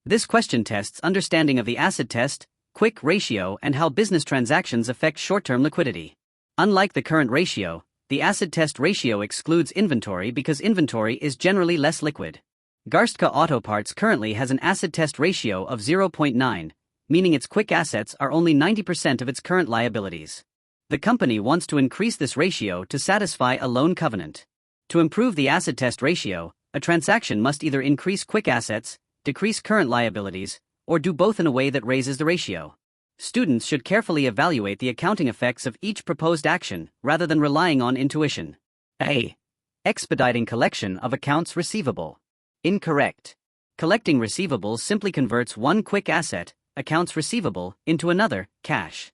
This question tests understanding of the acid test, quick ratio, and how business transactions affect short-term liquidity. Unlike the current ratio, the acid test ratio excludes inventory because inventory is generally less liquid. Garstka Auto Parts currently has an acid test ratio of 0.9, meaning its quick assets are only 90% of its current liabilities. The company wants to increase this ratio to satisfy a loan covenant. To improve the acid test ratio, a transaction must either increase quick assets, decrease current liabilities, or do both in a way that raises the ratio. Students should carefully evaluate the accounting effects of each proposed action rather than relying on intuition. A. Expediting collection of accounts receivable. Incorrect. Collecting receivables simply converts one quick asset, accounts receivable, into another, cash.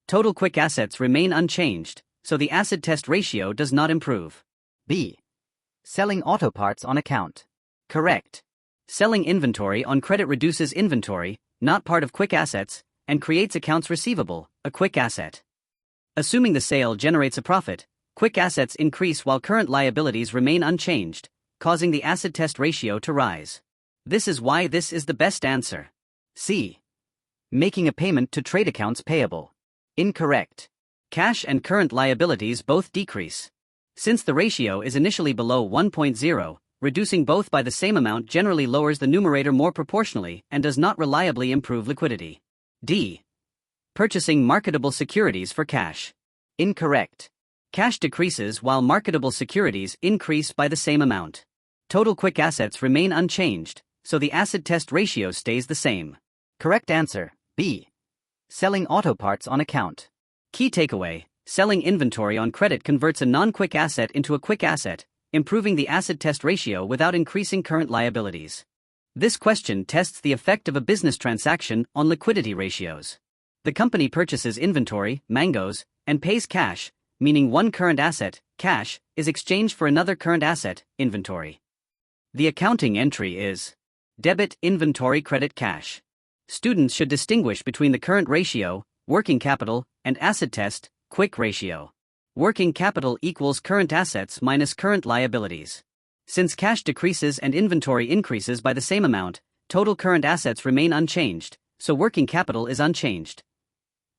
Total quick assets remain unchanged, so the acid test ratio does not improve. B. Selling auto parts on account. Correct. Selling inventory on credit reduces inventory, not part of quick assets, and creates accounts receivable, a quick asset. Assuming the sale generates a profit, quick assets increase while current liabilities remain unchanged, causing the acid test ratio to rise. This is why this is the best answer. C. Making a payment to trade accounts payable. Incorrect. Cash and current liabilities both decrease. Since the ratio is initially below 1.0, reducing both by the same amount generally lowers the numerator more proportionally and does not reliably improve liquidity. D. Purchasing marketable securities for cash. Incorrect. Cash decreases while marketable securities increase by the same amount. Total quick assets remain unchanged, so the acid test ratio stays the same. Correct answer, B. Selling auto parts on account. Key takeaway: selling inventory on credit converts a non-quick asset into a quick asset, improving the acid test ratio without increasing current liabilities. This question tests the effect of a business transaction on liquidity ratios. The company purchases inventory, mangoes, and pays cash, meaning one current asset, cash, is exchanged for another current asset, inventory. The accounting entry is debit inventory credit cash. Students should distinguish between the current ratio, working capital, and acid test, quick ratio. Working capital equals current assets minus current liabilities. Since cash decreases and inventory increases by the same amount, total current assets remain unchanged, so working capital is unchanged.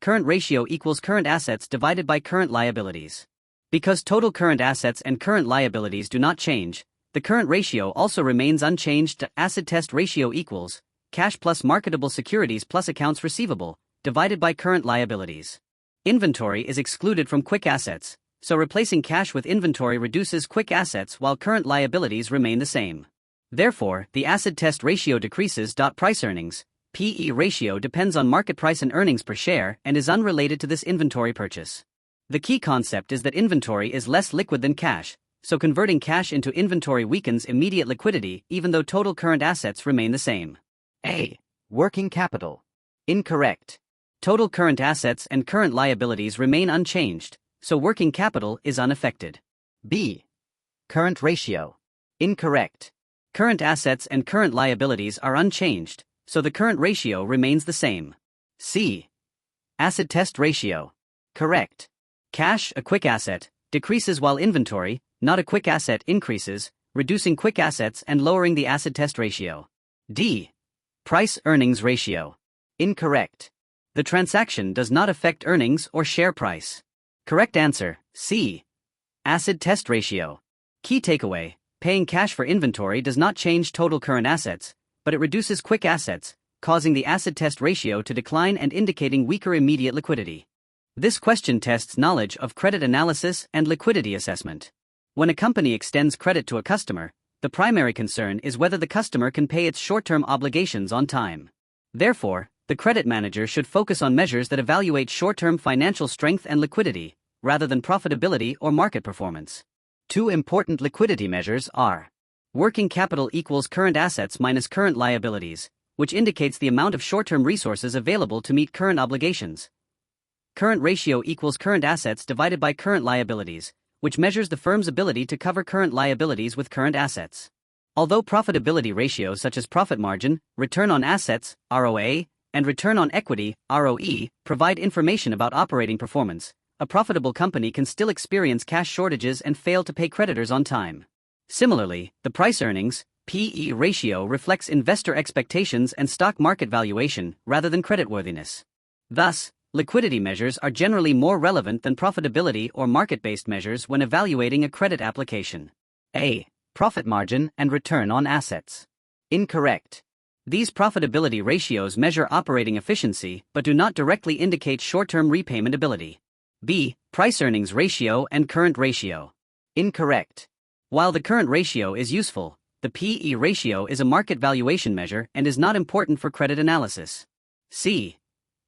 Current ratio equals current assets divided by current liabilities. Because total current assets and current liabilities do not change, the current ratio also remains unchanged. Acid test ratio equals cash plus marketable securities plus accounts receivable, divided by current liabilities. Inventory is excluded from quick assets, so replacing cash with inventory reduces quick assets while current liabilities remain the same. Therefore, the acid test ratio decreases. Price earnings, PE ratio depends on market price and earnings per share and is unrelated to this inventory purchase. The key concept is that inventory is less liquid than cash, so converting cash into inventory weakens immediate liquidity even though total current assets remain the same. A. Working capital. Incorrect. Total current assets and current liabilities remain unchanged, so working capital is unaffected. B. Current ratio. Incorrect. Current assets and current liabilities are unchanged, so the current ratio remains the same. C. Acid test ratio. Correct. Cash, a quick asset, decreases while inventory, not a quick asset, increases, reducing quick assets and lowering the acid test ratio. D. Price-earnings ratio. Incorrect. The transaction does not affect earnings or share price. Correct answer, C. Acid test ratio. Key takeaway: paying cash for inventory does not change total current assets, but it reduces quick assets, causing the acid test ratio to decline and indicating weaker immediate liquidity. This question tests knowledge of credit analysis and liquidity assessment. When a company extends credit to a customer, the primary concern is whether the customer can pay its short-term obligations on time. Therefore, the credit manager should focus on measures that evaluate short-term financial strength and liquidity, rather than profitability or market performance. Two important liquidity measures are working capital equals current assets minus current liabilities, which indicates the amount of short-term resources available to meet current obligations. Current ratio equals current assets divided by current liabilities, which measures the firm's ability to cover current liabilities with current assets. Although profitability ratios such as profit margin, return on assets, ROA, and return on equity, ROE, provide information about operating performance, a profitable company can still experience cash shortages and fail to pay creditors on time. Similarly, the price earnings, P/E ratio reflects investor expectations and stock market valuation rather than creditworthiness. Thus, liquidity measures are generally more relevant than profitability or market-based measures when evaluating a credit application. A. Profit margin and return on assets. Incorrect. These profitability ratios measure operating efficiency but do not directly indicate short-term repayment ability. B. Price-earnings ratio and current ratio. Incorrect. While the current ratio is useful, the P/E ratio is a market valuation measure and is not important for credit analysis. C.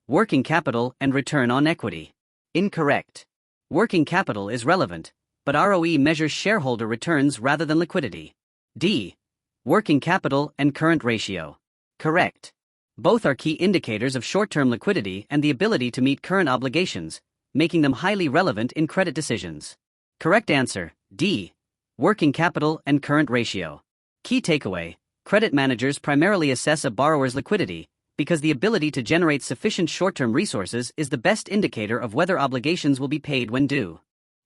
Working capital and return on equity. Incorrect. Working capital is relevant, but ROE measures shareholder returns rather than liquidity. D. Working capital and current ratio. Correct. Both are key indicators of short-term liquidity and the ability to meet current obligations, making them highly relevant in credit decisions. Correct answer, D. Working capital and current ratio. Key takeaway: credit managers primarily assess a borrower's liquidity because the ability to generate sufficient short-term resources is the best indicator of whether obligations will be paid when due.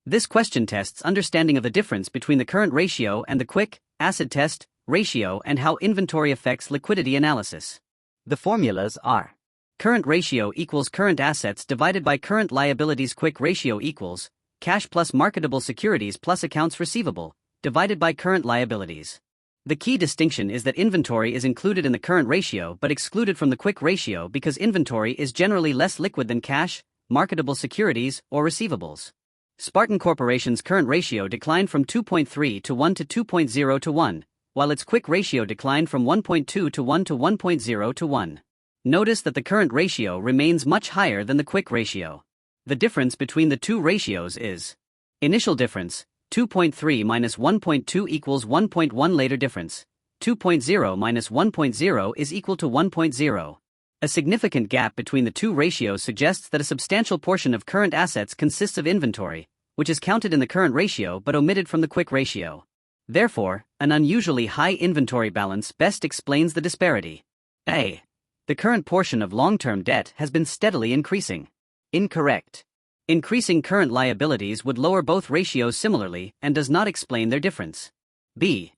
This question tests understanding of the difference between the current ratio and the quick acid test ratio and how inventory affects liquidity analysis. The formulas are: current ratio equals current assets divided by current liabilities. Quick ratio equals cash plus marketable securities plus accounts receivable divided by current liabilities. The key distinction is that inventory is included in the current ratio but excluded from the quick ratio because inventory is generally less liquid than cash, marketable securities, or receivables. Spartan Corporation's current ratio declined from 2.3 to 1 to 2.0 to 1, while its quick ratio declined from 1.2 to 1 to 1.0 to 1. Notice that the current ratio remains much higher than the quick ratio. The difference between the two ratios is: initial difference, 2.3 minus 1.2 equals 1.1. Later difference, 2.0 minus 1.0 is equal to 1.0. A significant gap between the two ratios suggests that a substantial portion of current assets consists of inventory, which is counted in the current ratio but omitted from the quick ratio. Therefore, an unusually high inventory balance best explains the disparity. A. The current portion of long-term debt has been steadily increasing. Incorrect. Increasing current liabilities would lower both ratios similarly and does not explain their difference. B.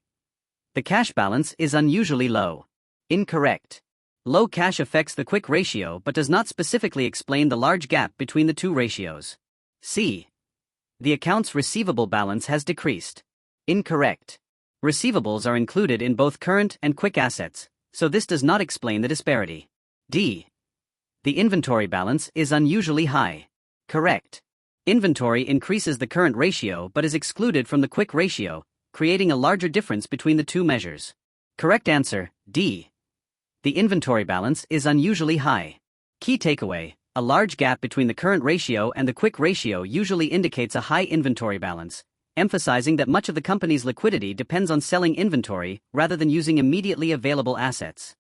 The cash balance is unusually low. Incorrect. Low cash affects the quick ratio but does not specifically explain the large gap between the two ratios. C. The accounts receivable balance has decreased. Incorrect. Receivables are included in both current and quick assets, so this does not explain the disparity. D. The inventory balance is unusually high. Correct. Inventory increases the current ratio but is excluded from the quick ratio, creating a larger difference between the two measures. Correct answer, D. The inventory balance is unusually high. Key takeaway: a large gap between the current ratio and the quick ratio usually indicates a high inventory balance, emphasizing that much of the company's liquidity depends on selling inventory rather than using immediately available assets.